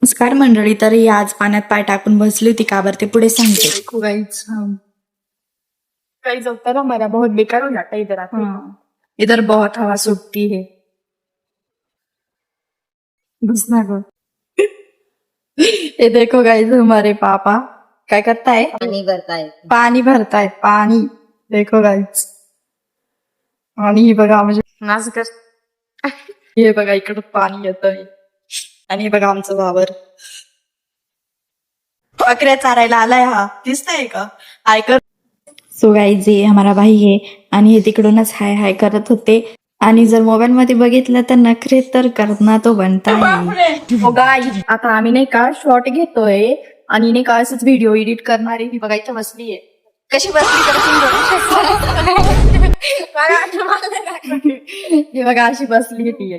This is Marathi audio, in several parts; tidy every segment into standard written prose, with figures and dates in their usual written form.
नमस्कार मंडळी, तर ही आज पाण्यात पाय टाकून बसली होती का बरं ते पुढे सांगते. देखो गाइस, गाइस होता ना हमारा बहुत बेकार हो जाता है इधर आके। इधर बहुत हवा सूखती है. घुसना को ये देखो गाइस, हमारे पापा काय करताय, पानी भरता है। पाणी भरताय पाणी. देखो गाइस, आणि हे बघा म्हणजे नाच कर। हे बघा इकडं पाणी येतंय आणि हे बघा आमचं वावर. बकऱ्या चारायला आलाय हा, दिसतंय का? हाय कर. सो गाईज, ये हमारा भाई है आणि हे तिकडूनच हाय हाय करत होते. आणि जर मोबाईल मध्ये बघितलं तर नखरे तर करना तो बनता है. हो गाईज, आता आम्ही नाही का शॉर्ट घेतोय आणि नाही का असंच व्हिडिओ एडिट करणारी ही बघायचं बसलीये. कशी बसली हे बघा अशी बसली ती.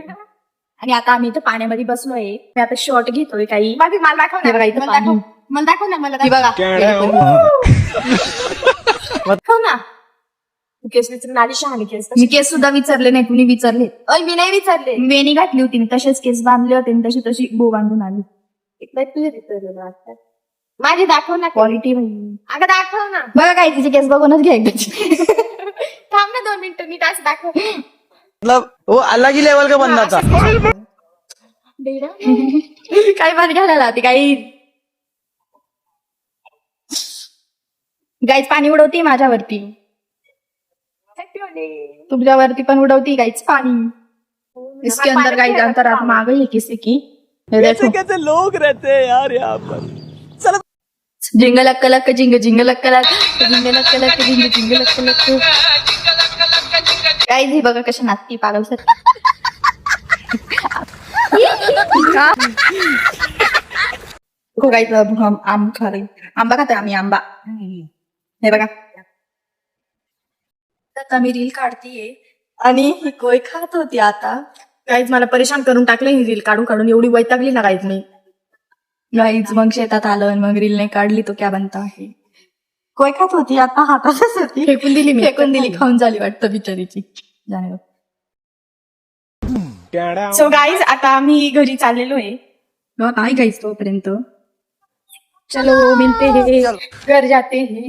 आणि आता आम्ही इथं पाण्यामध्ये बसलोय. मी आता शॉर्ट घेतोय काही. मला दाखव हे बघा इथं पाणी. मला दाखव ना मला हे बघा दाखव ना। केस विचारून आली शहाणी केस। मी केस सुद्धा विचारले नाही, कुणी विचारले? मी नाही विचारले। वेणी घातली होती मी, तसेच केस बांधले होते आणि तशी तशी बो बांधून आली. तुझे विचारलेलं वाटतं माझी दाखव ना क्वालिटी अगं दाखव ना। बघा काय तिचे केस बघूनच घ्यायचे. थांब ना 2 मिनिटं मी तास दाखव। मतलब वो अलग ही लेवल का बंदा था। काय भात घालायला होती काही. गाईच पाणी उडवती माझ्यावरती, तुमच्यावरती पण उडवती गाईच पाणी. इसके अंदर गाइस अंतर आप मांगे है किसी की. ये देखो कैसे लोग रहते हैं यार यहाँ पर। जिंग लक लक जिंग जिंग लक लक जिंग लक लक जिंग जिंग लक लक. गाईज हे बघा कशा नाचती पागल सर. हो गाईज, हम आम खा रही, आंबा खातोय आम्ही, आंबा. हे बघा आता मी रील काढतीये आणि ही कोय खात होती. आता गाईज मला परेशान करून टाकलं ही रील काढून काढून, एवढी वैतागली ना गाईज मी. गाईज मग शेतात आलं आणि मग रील नाही काढली तो क्या बनता आहे. कोय खात होती, आता हातातच होती, फेकून दिली मी. फेकून दिली, खाऊन झाली वाटतं बिचारीची. जाणे सो गाईज आता आम्ही घरी चाललेलो आहे. काय गाईज तोपर्यंत चलो मिलते हैं, घर जाते हैं.